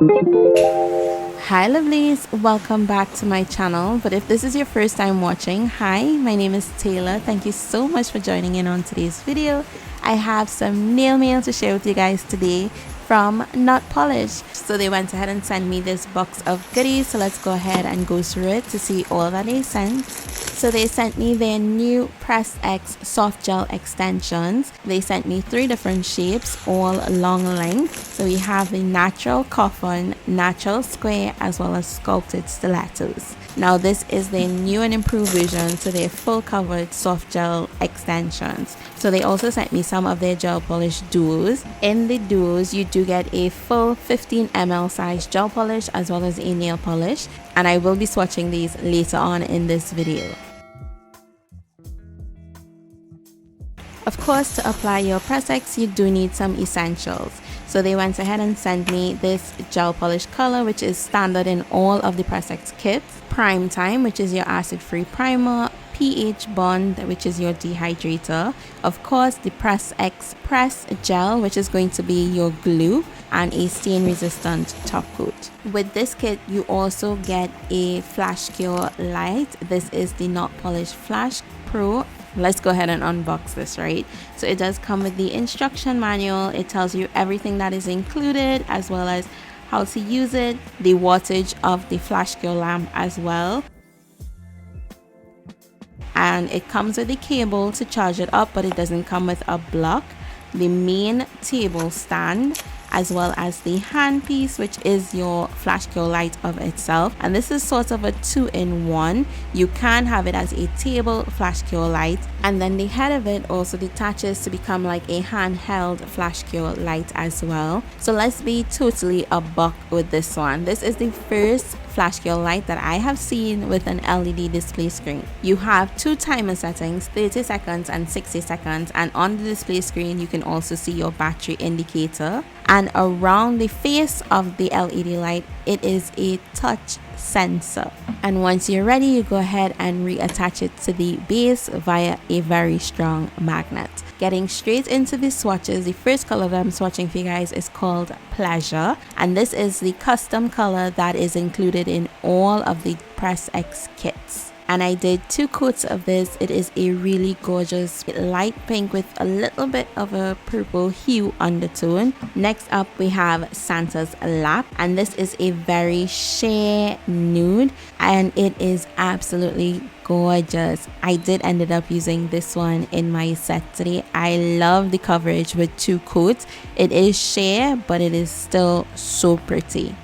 Hi lovelies, welcome back to my channel. But if this is your first time watching, hi, my name is Taylor. Thank you so much for joining in on today's video. I have some nail mail to share with you guys today from Notpolish. So they went ahead and sent me this box of goodies, so let's go ahead and go through it to see all that they sent. So they sent me their new Press-X soft gel extensions. They sent me 3 different shapes, all long length. So we have the natural coffin, natural square, as well as sculpted stilettos. Now this is their new and improved version to their full covered soft gel extensions. So they also sent me some of their gel polish duos. In the duos you do get a full 15 ml size gel polish as well as a nail polish, and I will be swatching these later on in this video. Of course, to apply your Press-X you do need some essentials. So they went ahead and sent me this gel polish color, which is standard in all of the Press-X kits. Prime Time, which is your acid-free primer. pH Bond, which is your dehydrator. Of course, the Press-X Press Gel, which is going to be your glue, and a stain resistant top coat. With this kit you also get a Flash Cure light. This is the Notpolish Flash Pro. Let's go ahead and unbox this, right? So it does come with the instruction manual. It tells you everything that is included as well as how to use it, the wattage of the Flash Cure lamp as well. And it comes with a cable to charge it up, but it doesn't come with a block. The main table stand, as well as the handpiece, which is your Flash Cure light of itself. And this is sort of a 2-in-1. You can have it as a table Flash Cure light, and then the head of it also detaches to become like a handheld Flash Cure light as well. So let's be totally a buck with this one. This is the first Flash Cure light that I have seen with an LED display screen. You have 2 timer settings, 30 seconds and 60 seconds, and on the display screen you can also see your battery indicator. And around the face of the LED light it is a touch sensor, and once you're ready you go ahead and reattach it to the base via a very strong magnet. Getting straight into the swatches, the first color that I'm swatching for you guys is called Pleasure, and this is the custom color that is included in all of the Press-X kits. And I did 2 coats of this. It is a really gorgeous light pink with a little bit of a purple hue undertone. Next up we have Santa's Lap, and this is a very sheer nude, and it is absolutely gorgeous. I did ended up using this one in my set today. I love the coverage with 2 coats. It is sheer, but it is still so pretty.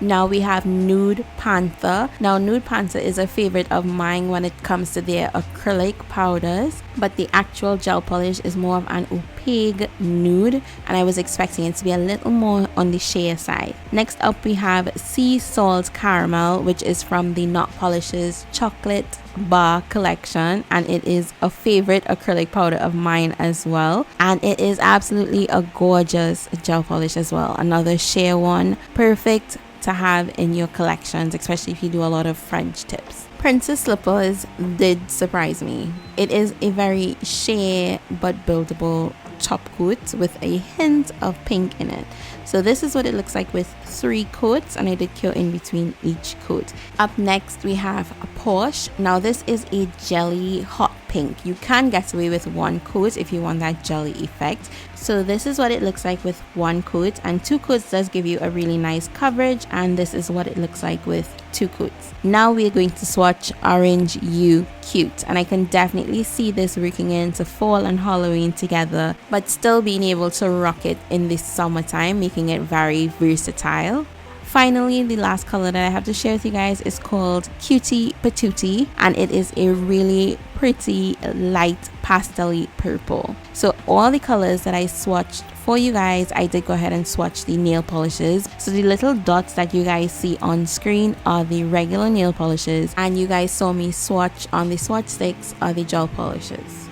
Now we have Nude Panther. Now Nude Panther is a favorite of mine when it comes to their acrylic powders, but the actual gel polish is more of an opaque nude, and I was expecting it to be a little more on the sheer side. Next up we have Sea Salt Caramel, which is from the Notpolish's Chocolate Bar collection, and it is a favorite acrylic powder of mine as well, and it is absolutely a gorgeous gel polish as well. Another sheer one, perfect to have in your collections, especially if you do a lot of French tips. Princess Slippers did surprise me. It is a very sheer but buildable top coat with a hint of pink in it. So this is what it looks like with 3 coats, and I did cure in between each coat. Up next we have a Porsche. Now this is a jelly hot pink. You can get away with 1 coat if you want that jelly effect. So this is what it looks like with 1 coat, and 2 coats does give you a really nice coverage, and this is what it looks like with 2 coats. Now we're going to swatch Orange You Cute, and I can definitely see this working into fall and Halloween together, but still being able to rock it in the summertime, making it very versatile. Finally, the last color that I have to share with you guys is called Cutie Patootie, and it is a really pretty light pastel-y purple. So all the colors that I swatched for you guys, I did go ahead and swatch the nail polishes. So the little dots that you guys see on screen are the regular nail polishes, and you guys saw me swatch on the swatch sticks are the gel polishes.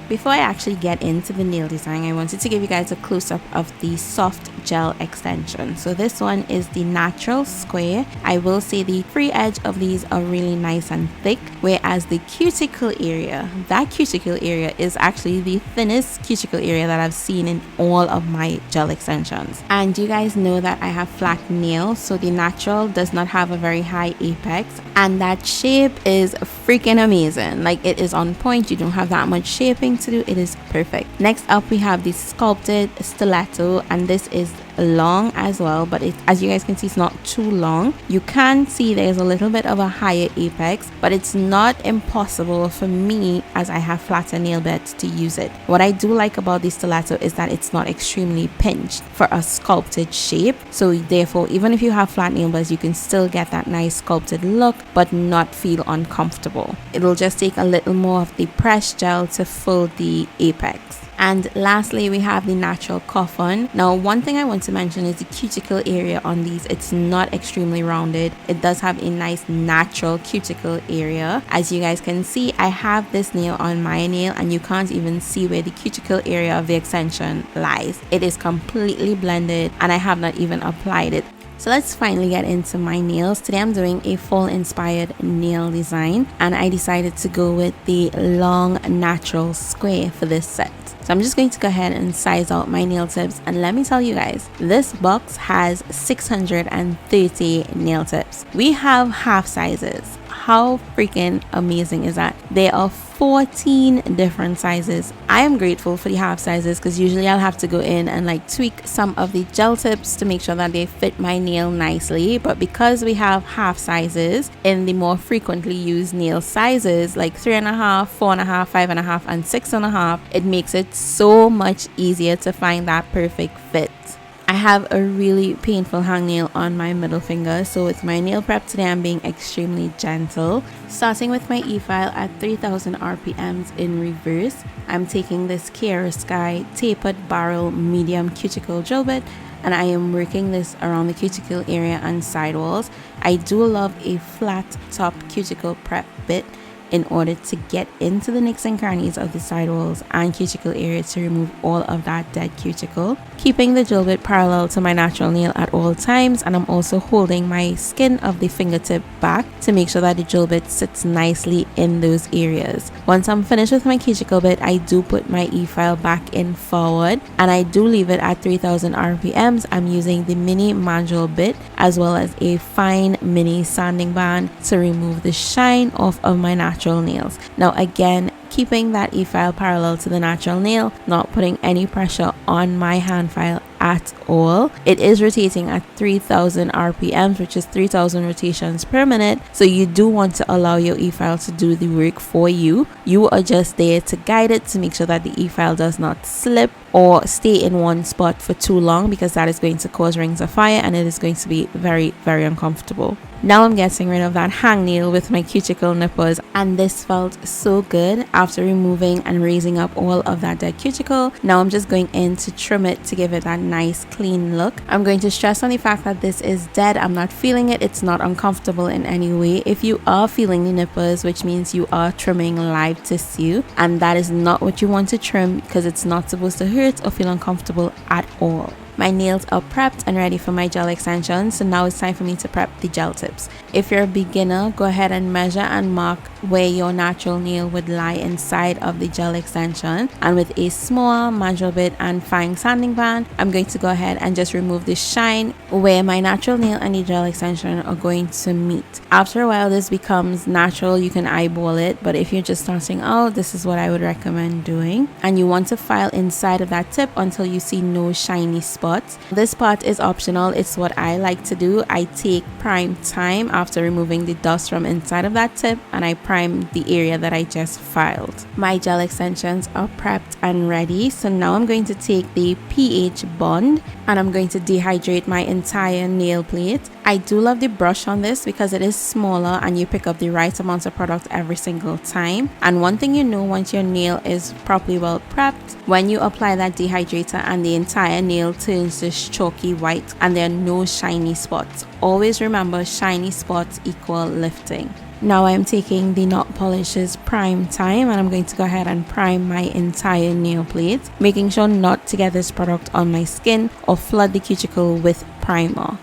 Before I actually get into the nail design, I wanted to give you guys a close-up of the soft gel extension. So this one is the natural square. I will say the free edge of these are really nice and thick, whereas the cuticle area, that cuticle area is actually the thinnest cuticle area that I've seen in all of my gel extensions. And you guys know that I have flat nails, so the natural does not have a very high apex, and that shape is freaking amazing. Like, it is on point. You don't have that much shaping to do. It is perfect. Next up, we have the sculpted stiletto, and this is long as well, but as you guys can see, it's not too long. You can see there's a little bit of a higher apex, but it's not impossible for me, as I have flatter nail beds, to use it. What I do like about the stiletto is that it's not extremely pinched for a sculpted shape, so therefore even if you have flat nail beds, you can still get that nice sculpted look but not feel uncomfortable. It'll just take a little more of the pressed gel to fill the apex. And lastly, we have the natural coffin. Now, one thing I want to mention is the cuticle area on these. It's not extremely rounded. It does have a nice natural cuticle area. As you guys can see, I have this nail on my nail, and you can't even see where the cuticle area of the extension lies. It is completely blended, and I have not even applied it. So let's finally get into my nails. Today I'm doing a fall inspired nail design, and I decided to go with the long natural square for this set. So I'm just going to go ahead and size out my nail tips, and let me tell you guys, this box has 630 nail tips. We have half sizes. How freaking amazing is that? There are 14 different sizes. I am grateful for the half sizes because usually I'll have to go in and like tweak some of the gel tips to make sure that they fit my nail nicely, but because we have half sizes in the more frequently used nail sizes like 3.5, 4.5, 5.5 and 6.5, it makes it so much easier to find that perfect fit. I have a really painful hangnail on my middle finger, so with my nail prep today I'm being extremely gentle. Starting with my e-file at 3000 RPMs in reverse, I'm taking this Kiara Sky tapered barrel medium cuticle drill bit, and I am working this around the cuticle area and sidewalls. I do love a flat top cuticle prep bit in order to get into the nooks and crannies of the sidewalls and cuticle area to remove all of that dead cuticle, keeping the drill bit parallel to my natural nail at all times, and I'm also holding my skin of the fingertip back to make sure that the drill bit sits nicely in those areas. Once I'm finished with my cuticle bit, I do put my e-file back in forward, and I do leave it at 3000 RPMs. I'm using the mini mandrel bit as well as a fine mini sanding band to remove the shine off of my natural nails. Now again, keeping that e-file parallel to the natural nail, not putting any pressure on my hand file at all. It is rotating at 3000 RPMs, which is 3000 rotations per minute, so you do want to allow your e-file to do the work for you. You are just there to guide it to make sure that the e-file does not slip or stay in one spot for too long, because that is going to cause rings of fire and it is going to be very, very uncomfortable. Now I'm getting rid of that hangnail with my cuticle nippers, and this felt so good after removing and raising up all of that dead cuticle. Now I'm just going in to trim it to give it that nice clean look. I'm going to stress on the fact that this is dead. I'm not feeling it. It's not uncomfortable in any way. If you are feeling the nippers, which means you are trimming live tissue, and that is not what you want to trim, because it's not supposed to hurt or feel uncomfortable at all. My nails are prepped and ready for my gel extensions, so now it's time for me to prep the gel tips. If you're a beginner, go ahead and measure and mark where your natural nail would lie inside of the gel extension, and with a small mandrel bit and fine sanding band, I'm going to go ahead and just remove the shine where my natural nail and the gel extension are going to meet. After a while this becomes natural. You can eyeball it, but if you're just starting out, this is what I would recommend doing. And you want to file inside of that tip until you see no shiny spots. This part is optional. It's what I like to do. I take prime time after removing the dust from inside of that tip, and I prime the area that I just filed. My gel extensions are prepped and ready, so now I'm going to take the pH bond and I'm going to dehydrate my entire nail plate. I do love the brush on this because it is smaller and you pick up the right amount of product every single time. And one thing you know once your nail is properly well prepped, when you apply that dehydrator and the entire nail turns this chalky white and there are no shiny spots. Always remember, shiny spots equal lifting. Now I'm taking the Notpolish's Prime Time and I'm going to go ahead and prime my entire nail plate, making sure not to get this product on my skin or flood the cuticle with primer.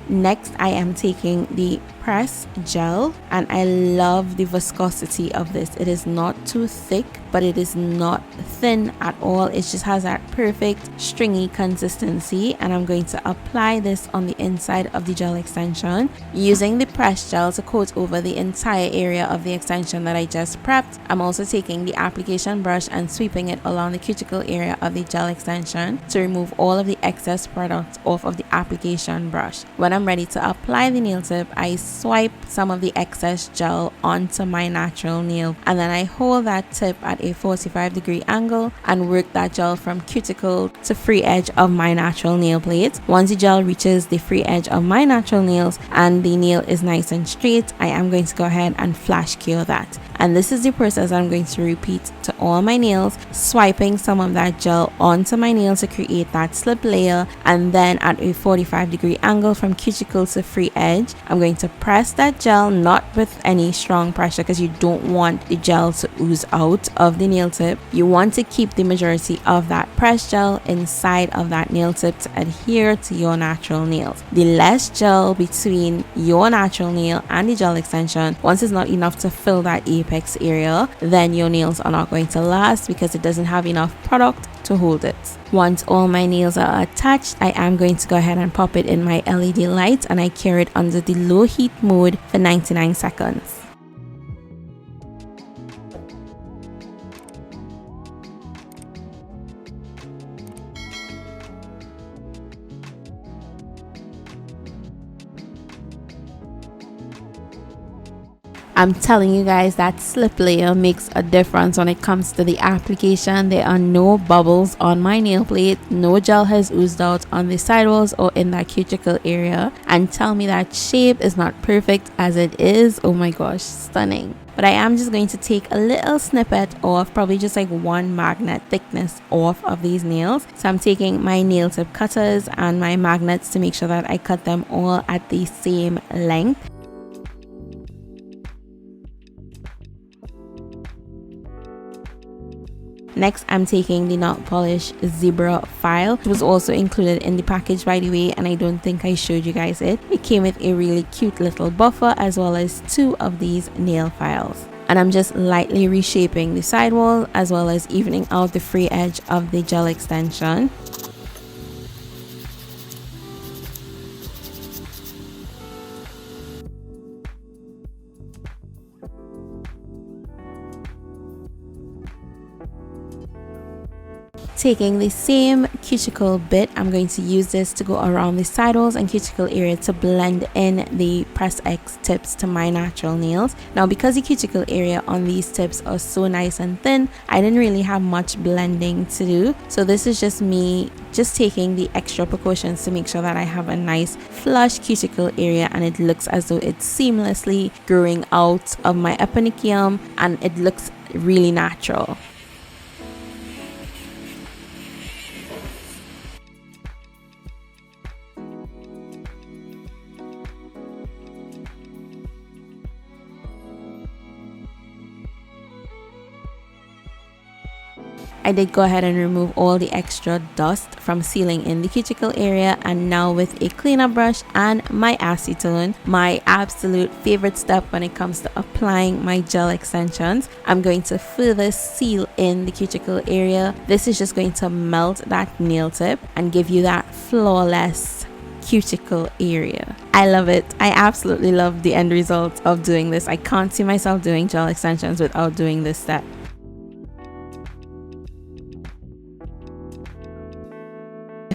Next, I am taking the press gel and I love the viscosity of this. It is not too thick, but it is not thin at all. It just has that perfect stringy consistency, and I'm going to apply this on the inside of the gel extension using the press gel to coat over the entire area of the extension that I just prepped. I'm also taking the application brush and sweeping it along the cuticle area of the gel extension to remove all of the excess product off of the application brush. When I'm ready to apply the nail tip, I swipe some of the excess gel onto my natural nail, and then I hold that tip at a 45-degree angle and work that gel from cuticle to free edge of my natural nail plate. Once the gel reaches the free edge of my natural nails and the nail is nice and straight, I am going to go ahead and flash cure that. And this is the process I'm going to repeat to all my nails, swiping some of that gel onto my nail to create that slip layer, and then at a 45-degree angle from cuticle to free edge, I'm going to press that gel, not with any strong pressure because you don't want the gel to ooze out of the nail tip. You want to keep the majority of that press gel inside of that nail tip to adhere to your natural nails. The less gel between your natural nail and the gel extension, once it's not enough to fill that apex area, then your nails are not going to last because it doesn't have enough product to hold it. Once all my nails are attached, I am going to go ahead and pop it in my LED light, and I cure it under the low heat mode for 99 seconds. I'm telling you guys, that slip layer makes a difference when it comes to the application. There are no bubbles on my nail plate, no gel has oozed out on the sidewalls or in that cuticle area. And tell me that shape is not perfect as it is. Oh my gosh, stunning. But I am just going to take a little snippet off, probably just like 1 magnet thickness off of these nails. So I'm taking my nail tip cutters and my magnets to make sure that I cut them all at the same length. Next, I'm taking the Notpolish Zebra file. It was also included in the package, by the way, and I don't think I showed you guys it. It came with a really cute little buffer as well as 2 of these nail files. And I'm just lightly reshaping the sidewall as well as evening out the free edge of the gel extension. Taking the same cuticle bit, I'm going to use this to go around the sidewalls and cuticle area to blend in the Press-X tips to my natural nails. Now, because the cuticle area on these tips are so nice and thin, I didn't really have much blending to do. So this is just me just taking the extra precautions to make sure that I have a nice flush cuticle area and it looks as though it's seamlessly growing out of my eponychium and it looks really natural. I did go ahead and remove all the extra dust from sealing in the cuticle area, and now with a cleaner brush and my acetone, my absolute favorite step when it comes to applying my gel extensions, I'm going to further seal in the cuticle area. This is just going to melt that nail tip and give you that flawless cuticle area. I love it. I absolutely love the end result of doing this. I can't see myself doing gel extensions without doing this step.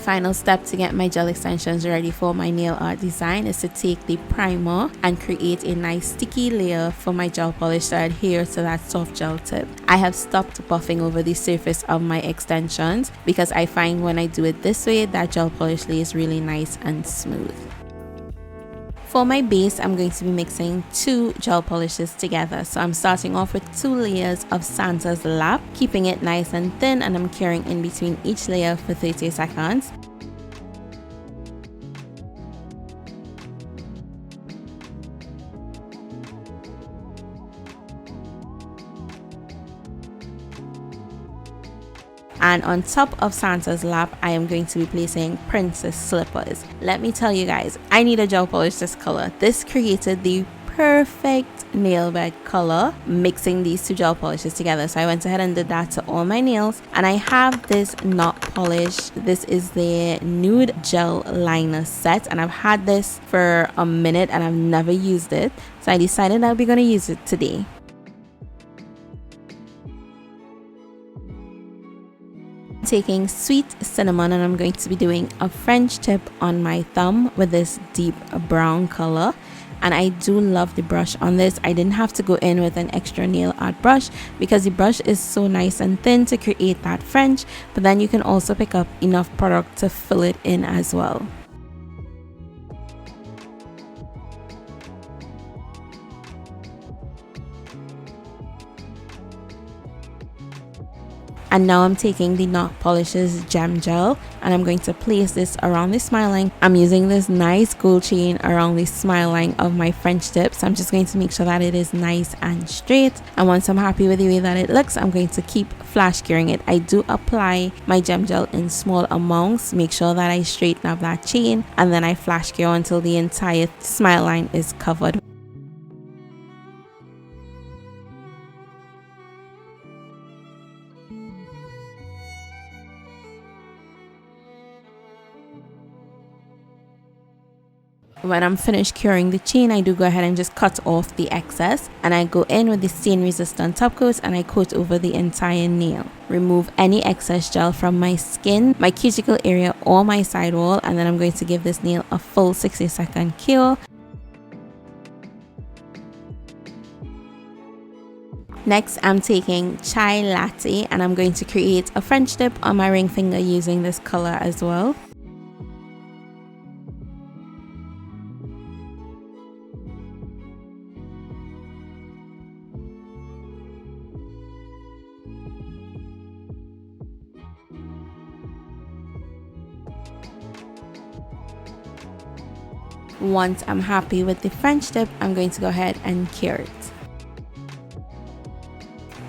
Final step to get my gel extensions ready for my nail art design is to take the primer and create a nice sticky layer for my gel polish to adhere to that soft gel tip. I have stopped buffing over the surface of my extensions because I find when I do it this way, that gel polish lays really nice and smooth. For my base, I'm going to be mixing 2 gel polishes together. So I'm starting off with 2 layers of Santa's Lap, keeping it nice and thin, and I'm curing in between each layer for 30 seconds. And on top of Santa's lap, I am going to be placing princess slippers. Let me tell you guys, I need a gel polish this color. This created the perfect nail bed color, mixing these two gel polishes together. So I went ahead and did that to all my nails. And I have this Notpolish. This is the nude gel liner set, and I've had this for a minute and I've never used it. So I decided I'll be going to use it today. Taking sweet cinnamon, and I'm going to be doing a French tip on my thumb with this deep brown color. And I do love the brush on this. I didn't have to go in with an extra nail art brush because the brush is so nice and thin to create that French, but then you can also pick up enough product to fill it in as well. And now I'm taking the Notpolish's Gem Gel, and I'm going to place this around the smile line. I'm using this nice gold chain around the smile line of my French tip. So I'm just going to make sure that it is nice and straight. And once I'm happy with the way that it looks, I'm going to keep flash curing it. I do apply my Gem Gel in small amounts. Make sure that I straighten up that chain, and then I flash cure until the entire smile line is covered. When I'm finished curing the chain, I do go ahead and just cut off the excess, and I go in with the stain resistant top coat and I coat over the entire nail. Remove any excess gel from my skin, my cuticle area or my sidewall, and then I'm going to give this nail a full 60-second cure. Next, I'm taking Chai Latte, and I'm going to create a French tip on my ring finger using this color as well. Once I'm happy with the French tip, I'm going to go ahead and cure it.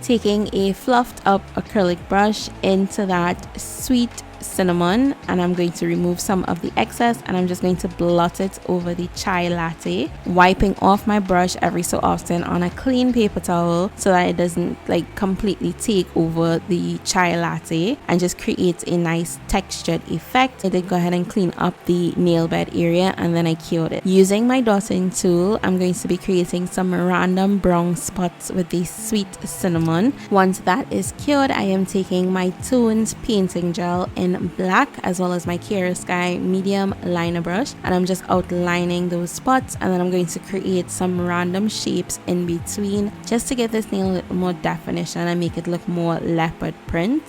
Taking a fluffed up acrylic brush into that sweet cinnamon, and I'm going to remove some of the excess, and I'm just going to blot it over the Chai Latte, wiping off my brush every so often on a clean paper towel so that it doesn't like completely take over the Chai Latte and just creates a nice textured effect. I did go ahead and clean up the nail bed area, and then I cured it. Using my dotting tool, I'm going to be creating some random brown spots with the sweet cinnamon. Once that is cured, I am taking my Tones painting gel in black as well as my Kiara Sky medium liner brush, and I'm just outlining those spots, and then I'm going to create some random shapes in between just to give this nail a little more definition and make it look more leopard print.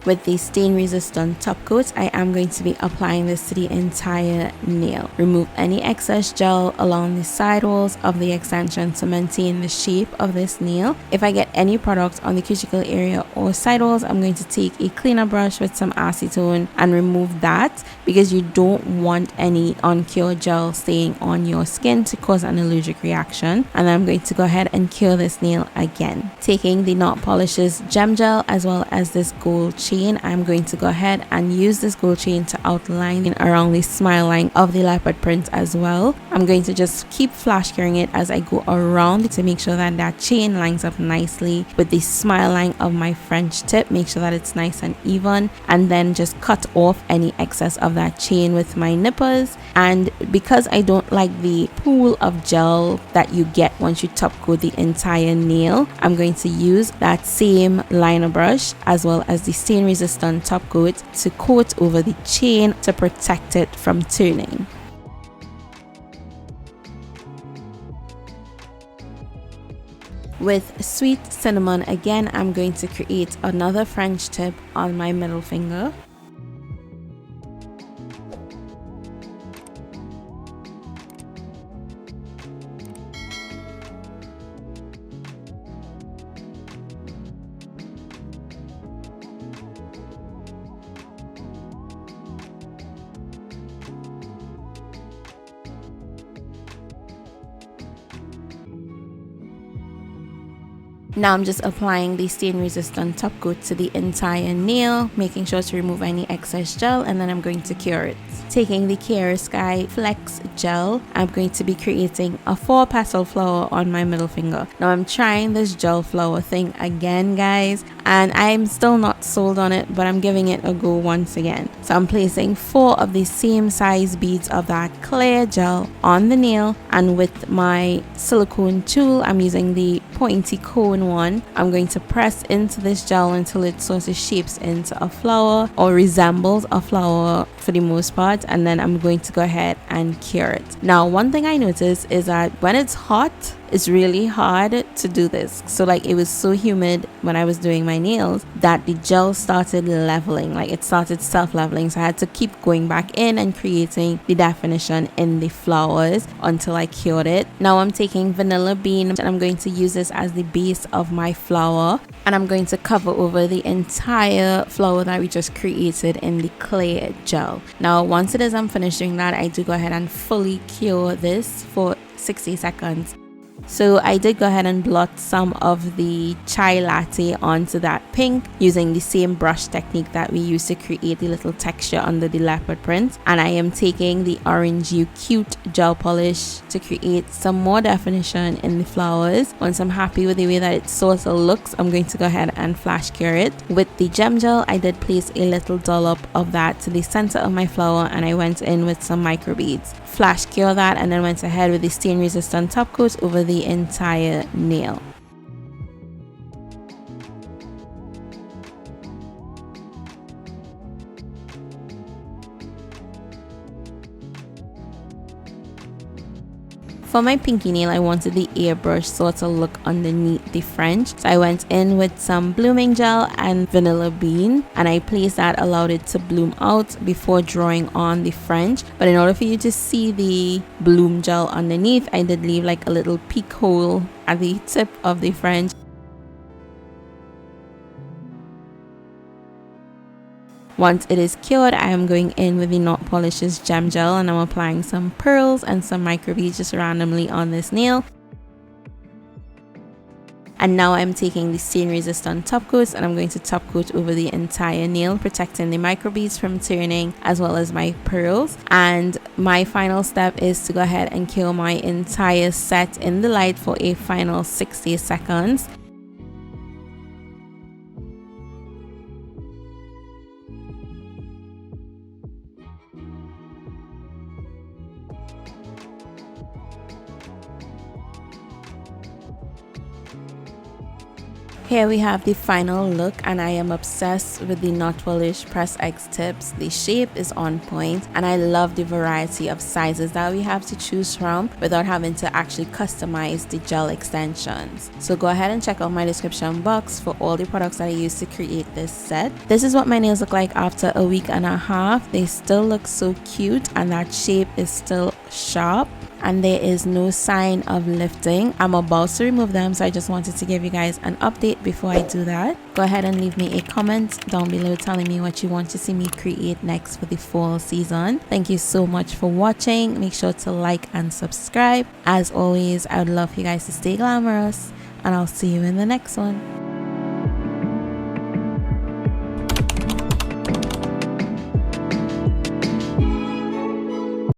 With the stain resistant top coat, I am going to be applying this to the entire nail. Remove any excess gel along the sidewalls of the extension to maintain the shape of this nail. If I get any product on the cuticle area or sidewalls, I'm going to take a cleaner brush with some acetone and remove that, because you don't want any uncured gel staying on your skin to cause an allergic reaction. And then I'm going to go ahead and cure this nail again. Taking the Notpolish's Gem Gel as well as this gold chain, I'm going to go ahead and use this gold chain to outline around the smile line of the leopard print as well. I'm going to just keep flash curing it as I go around to make sure that that chain lines up nicely with the smile line of my French tip. Make sure that it's nice and even, and then just cut off any excess of that chain with my nippers. And because I don't like the pool of gel that you get once you top coat the entire nail, I'm going to use that same liner brush as well as the stain resistant top coat to coat over the chain to protect it from turning. With sweet cinnamon again, I'm going to create another French tip on my middle finger. Now I'm just applying the stain resistant top coat to the entire nail, making sure to remove any excess gel, and then I'm going to cure it. Taking the Kiara Sky Flex Gel, I'm going to be creating a 4-petal flower on my middle finger. Now I'm trying this gel flower thing again, guys, and I'm still not sold on it, but I'm giving it a go once again. So I'm placing 4 of the same size beads of that clear gel on the nail, and with my silicone tool, I'm using the pointy cone one. I'm going to press into this gel until it sort of shapes into a flower or resembles a flower for the most part, and then I'm going to go ahead and cure it. Now one thing I noticed is that when it's hot, it's really hard to do this. So like, it was so humid when I was doing my nails that the gel started leveling, like it started self-leveling, so I had to keep going back in and creating the definition in the flowers until I cured it. Now I'm taking vanilla bean and I'm going to use this as the base of my flower, and I'm going to cover over the entire flower that we just created in the clear gel. Now once it is I'm finished doing that, I do go ahead and fully cure this for 60 seconds. So I did go ahead and blot some of the chai latte onto that pink using the same brush technique that we used to create the little texture under the leopard print. And I am taking the Orange You Cute gel polish to create some more definition in the flowers. Once I'm happy with the way that it sort of looks, I'm going to go ahead and flash cure it. With the gem gel, I did place a little dollop of that to the center of my flower, and I went in with some micro beads. Flash cure that, and then went ahead with the stain resistant top coat over the entire nail. For my pinky nail, I wanted the airbrush sort of look underneath the French. So I went in with some blooming gel and vanilla bean, and I placed that, allowed it to bloom out before drawing on the French. But in order for you to see the bloom gel underneath, I did leave like a little peek hole at the tip of the French. Once it is cured, I am going in with the Notpolish's gem gel, and I'm applying some pearls and some micro beads just randomly on this nail. And now I'm taking the stain resistant top coat, and I'm going to top coat over the entire nail, protecting the micro beads from turning as well as my pearls. And my final step is to go ahead and cure my entire set in the light for a final 60 seconds. Here we have the final look, and I am obsessed with the Notpolish Press-X tips. The shape is on point, and I love the variety of sizes that we have to choose from without having to actually customize the gel extensions. So go ahead and check out my description box for all the products that I used to create this set. This is what my nails look like after a week and a half. They still look so cute, and that shape is still sharp, and there is no sign of lifting. I'm about to remove them, so I just wanted to give you guys an update before I do that. Go ahead and leave me a comment down below telling me what you want to see me create next for the fall season. Thank you so much for watching. Make sure to like and subscribe. As always, I would love for you guys to stay glamorous, and I'll see you in the next one.